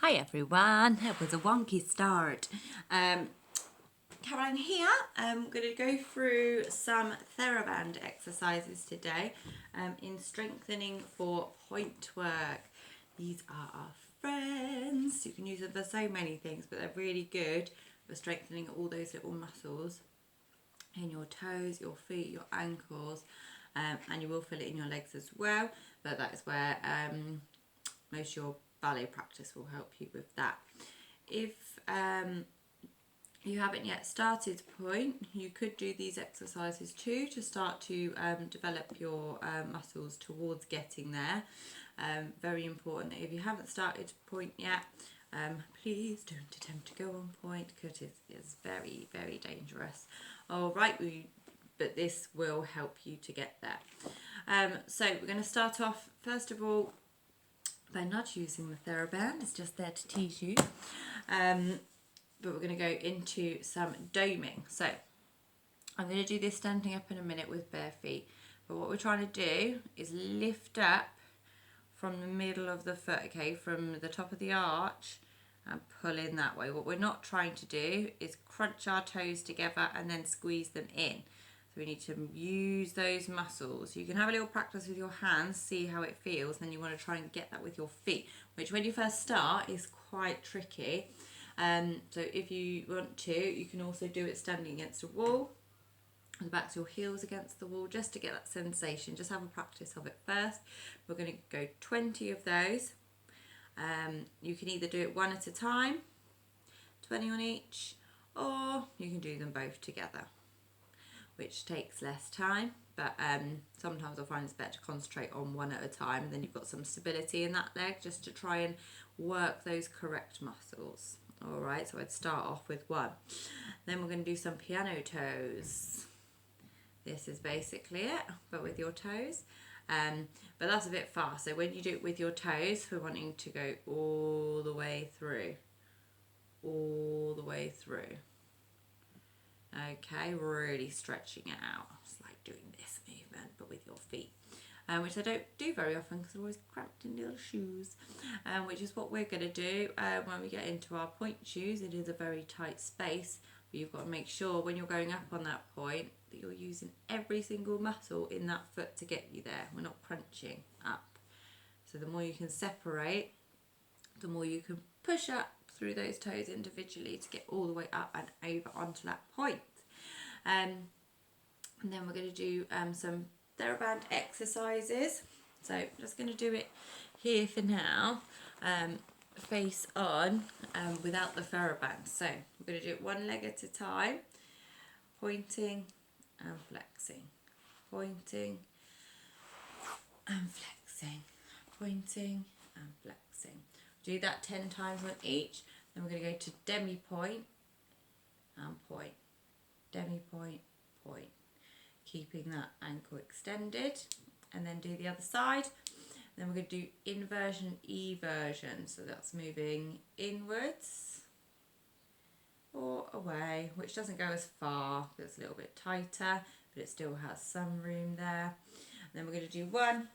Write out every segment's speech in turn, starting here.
Hi everyone, that was a wonky start. Caroline here. I'm going to go through some TheraBand exercises today in strengthening for point work. These are our friends. You can use them for so many things, but they're really good for strengthening all those little muscles in your toes, your feet, your ankles, and you will feel it in your legs as well, but that is where most of your ballet practice will help you with that. If you haven't yet started Pointe, you could do these exercises too to start to develop your muscles towards getting there. Very important that if you haven't started Pointe yet, please don't attempt to go on Pointe because it is very, very dangerous. All right, but this will help you to get there. So we're going to start off first of all by not using the TheraBand. It's just there to tease you. But we're going to go into some doming. So I'm going to do this standing up in a minute with bare feet. But what we're trying to do is lift up from the middle of the foot, okay, from the top of the arch, and pull in that way. What we're not trying to do is crunch our toes together and then squeeze them in. So we need to use those muscles. You can have a little practice with your hands, see how it feels, then you want to try and get that with your feet, which when you first start is quite tricky. So if you want to, you can also do it standing against a wall, the backs of your heels against the wall, just to get that sensation. Just have a practice of it first. We're going to go 20 of those. You can either do it one at a time, 20 on each, or you can do them both together, which takes less time, but sometimes I find it's better to concentrate on one at a time, then you've got some stability in that leg just to try and work those correct muscles. All right, so I'd start off with one. Then we're going to do some piano toes. This is basically it, but with your toes. But that's a bit fast. So when you do it with your toes, we're wanting to go all the way through. All the way through. Okay, really stretching it out. It's like doing this movement, but with your feet. Which I don't do very often because I'm always cramped in little shoes, which is what we're going to do when we get into our Pointe shoes. It is a very tight space, but you've got to make sure when you're going up on that point that you're using every single muscle in that foot to get you there. We're not crunching up. So the more you can separate, the more you can push up through those toes individually to get all the way up and over onto that point. And then we're going to do some TheraBand exercises. So I'm just going to do it here for now, face on, without the TheraBand. So we're going to do it one leg at a time, pointing and flexing, pointing and flexing, pointing and flexing. Do that 10 times on each. Then we're going to go to demi-point and point, demi-point, point. Keeping that ankle extended, and then do the other side. Then we're going to do inversion, eversion. So that's moving inwards or away, which doesn't go as far, it's a little bit tighter, but it still has some room there. And then we're going to do one.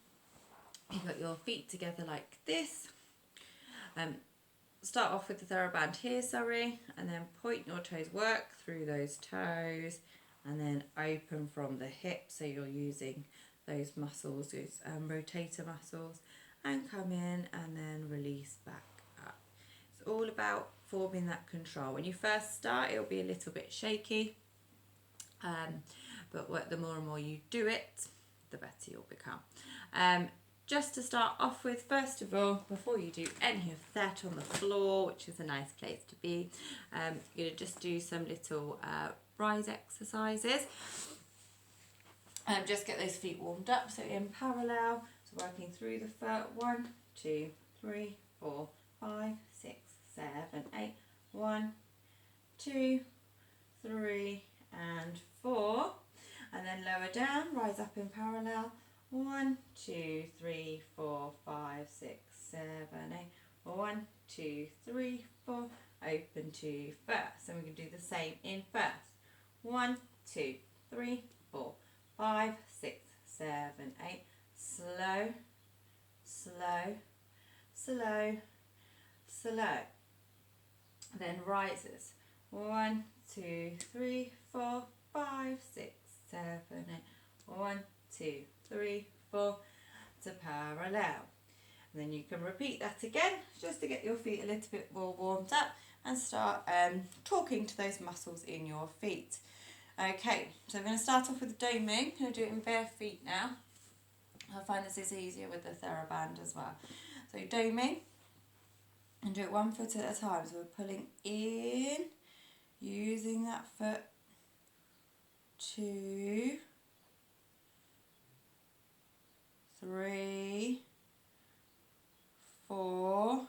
You've got your feet together like this. Start off with the TheraBand here, and then point your toes, work through those toes, and then open from the hips, so you're using those muscles, those rotator muscles, and come in and then release back up. It's all about forming that control. When you first start, it'll be a little bit shaky, but the more and more you do it, the better you'll become. Just to start off with, first of all, before you do any of that on the floor, which is a nice place to be, you're going to just do some little rise exercises. Just get those feet warmed up, so in parallel, so working through the foot, 1, 2, 3, 4, 5, 6, 7, 8, 1, 2, 3, and 4, and then lower down, rise up in parallel, 1, 2, 3, 4, 5, 6, 7, 8, 1, 2, 3, 4, open to first, and we can do the same in first, 1, 2, 3, 4, 5, 6, 7, 8, slow, slow, slow, slow, then rises. 1, 2, 3, 4, 5, 6, 7, 8. 1, 2, 3, 4 to parallel. And then you can repeat that again just to get your feet a little bit more warmed up and start talking to those muscles in your feet. Okay, so I'm going to start off with the doming. I'm going to do it in bare feet now. I find this is easier with the TheraBand as well. So doming, and do it 1 foot at a time. So we're pulling in, using that foot, 2, 3, 4,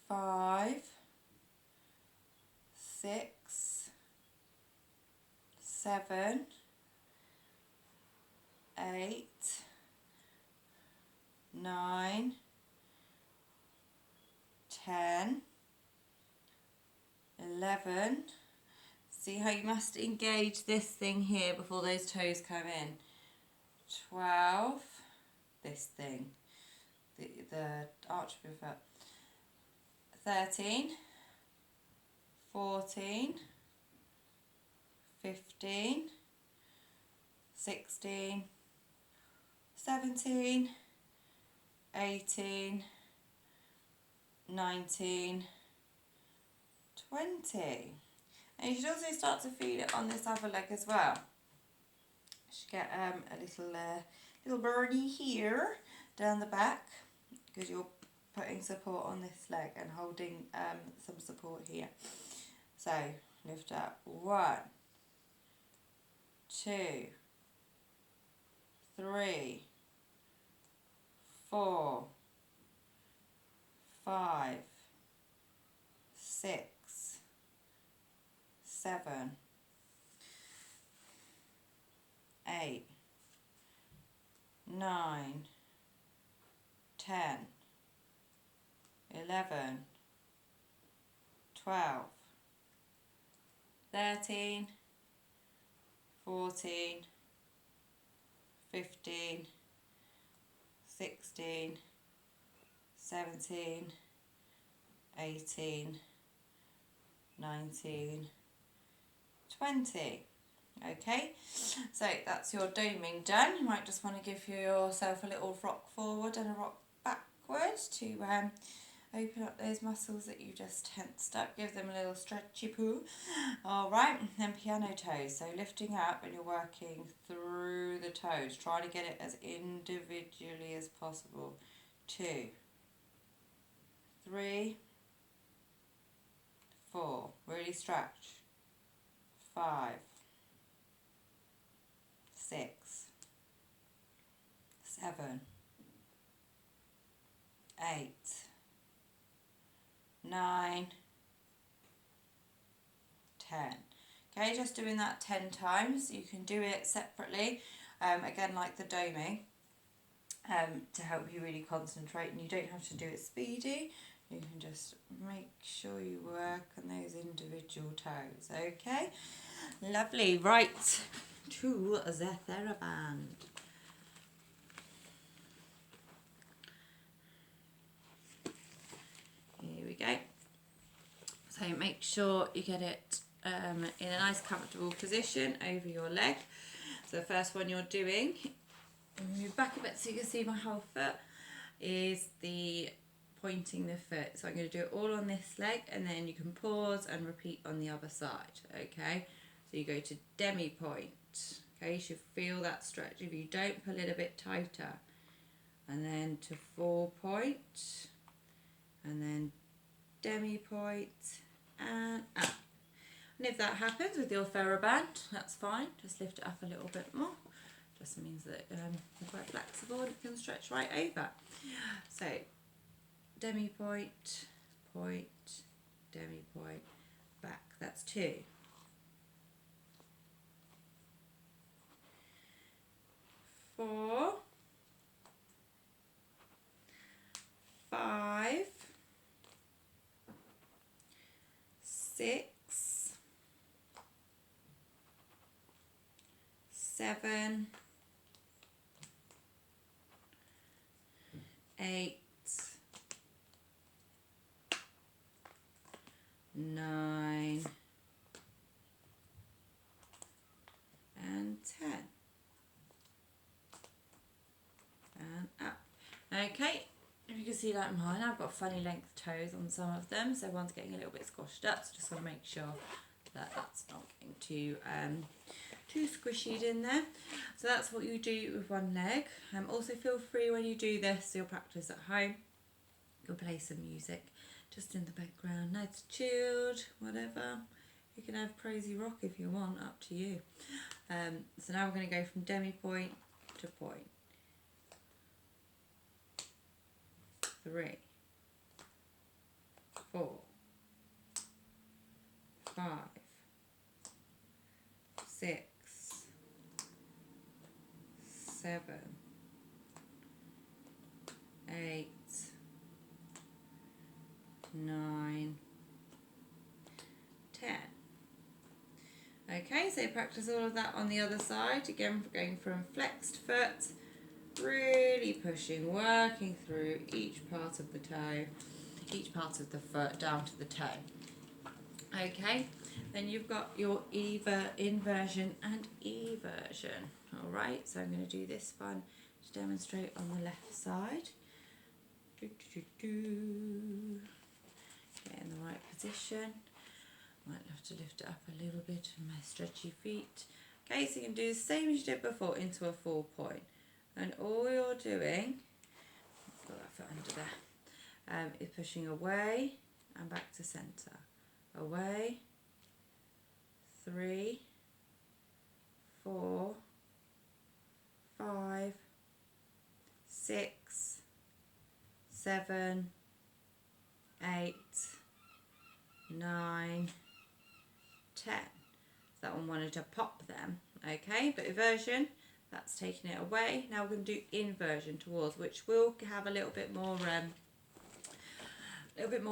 5, 6, 7, 8, 9, 10, 11. See how you must engage this thing here before those toes come in. 12, this thing, the arch of your foot. 13, 14, 15, 16, 17, 18, 19, 20. And you should also start to feel it on this other leg as well. You should get a little birdie here down the back, because you're putting support on this leg and holding some support here. So lift up. 1, 2, 3, 4, 5, 6, 7, 8, 9, 10, 11, 12, 13, 14, 15, 16, 17, 18, 19, 20. Okay, so that's your doming done. You might just want to give yourself a little rock forward and a rock backward to open up those muscles that you just tensed up. Give them a little stretchy poo. Alright, and then piano toes. So lifting up and you're working through the toes. Try to get it as individually as possible. 2, 3, 4. Really stretch. 5, 6, 7, 8, 9, 10. Okay, just doing that 10 times. You can do it separately, again like the doming, to help you really concentrate, and you don't have to do it speedy. You can just make sure you work on those individual toes. Okay, lovely. Right, to the TheraBand. Here we go. So make sure you get it in a nice comfortable position over your leg. So the first one you're doing, move back a bit so you can see my whole foot, is the pointing the foot. So I'm going to do it all on this leg, and then you can pause and repeat on the other side. Okay, so you go to demi point. Okay, you should feel that stretch. If you don't, pull it a bit tighter, and then to 4 point, and then demi point, and up. And if that happens with your TheraBand, that's fine. Just lift it up a little bit more. Just means that you're quite flexible and it can stretch right over. So demi point, point, demi point, back. That's 2. 4, 5, 6, 7, 8, 9 and 10 and up. Okay, if you can see like mine, I've got funny length toes on some of them, so one's getting a little bit squashed up, so just want to make sure that that's not getting too squishy in there. So that's what you do with one leg. Also feel free when you do this, you'll practice at home, you'll play some music just in the background, nice chilled, whatever. You can have crazy rock if you want, up to you. So now we're going to go from demi-point to point. 3, 4, 5, 6, 7, 8, 9, 10. Okay, so practice all of that on the other side. Again, we're going from flexed foot, really pushing, working through each part of the toe, each part of the foot down to the toe. Okay, then you've got your inversion and eversion. All right, so I'm going to do this one to demonstrate on the left side. Get in the right position. Might have to lift it up a little bit with my stretchy feet. Okay, so you can do the same as you did before into a 4 point. And all you're doing, put that foot under there, is pushing away and back to centre. Away, 3, 4, 5, 6, 7, 8, 9, 10. That one wanted to pop them, okay, but eversion, that's taking it away. Now we're going to do inversion towards, which will have a little bit more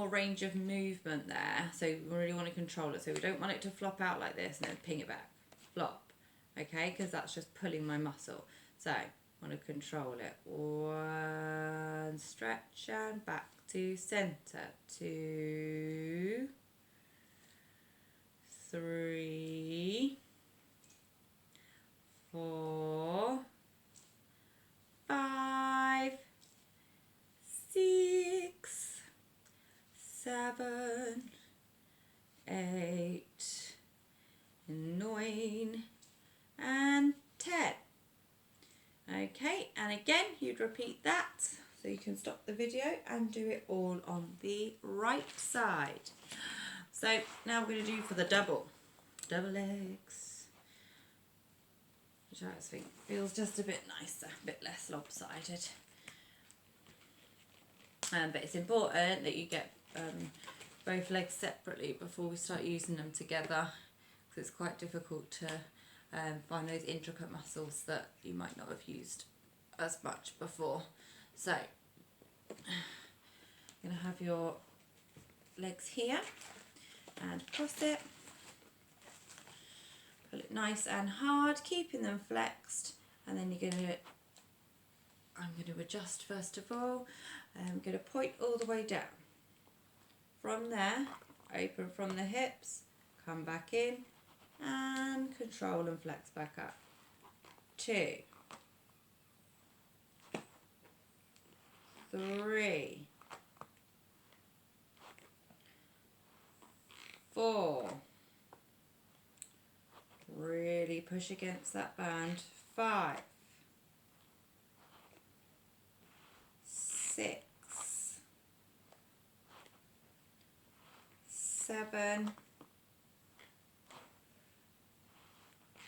range of movement there, so we really want to control it, so we don't want it to flop out like this and then ping it back, flop, okay, because that's just pulling my muscle. So I want to control it. 1, stretch and back to centre. 2, 3, 4, 5, 6, 7, 8, 9 and 10. Okay, and again you'd repeat that, so you can stop the video and do it all on the right side. So now we're going to do for the double legs, which I think feels just a bit nicer, a bit less lopsided. But it's important that you get both legs separately before we start using them together, because it's quite difficult to find those intricate muscles that you might not have used as much before. So you're going to have your legs here and cross it, pull it nice and hard, keeping them flexed, and then I'm going to adjust first of all. I'm going to point all the way down. From there, open from the hips, come back in and control and flex back up. 2, 3, 4, really push against that band. 5, 6, 7,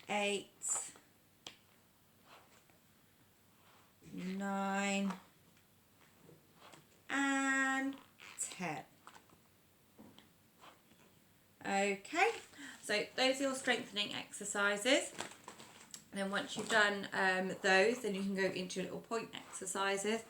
8, 9 and 10. Okay, so those are your strengthening exercises. Then once you've done those, then you can go into your little point exercises.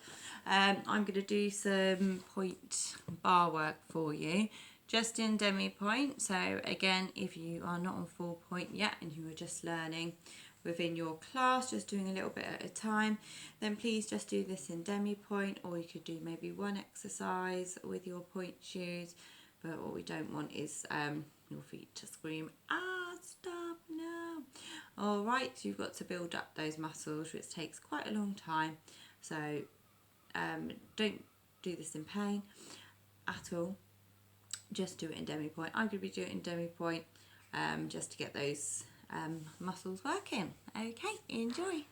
I'm going to do some point bar work for you, just in demi-point. So again, if you are not on full point yet and you are just learning within your class, just doing a little bit at a time, then please just do this in demi-point, or you could do maybe one exercise with your point shoes but what we don't want is your feet to scream, stop, no. Alright, so you've got to build up those muscles, which takes quite a long time, so don't do this in pain at all. Just do it in demi-point. I'm going to be doing it in demi-point just to get those muscles working. Okay, enjoy.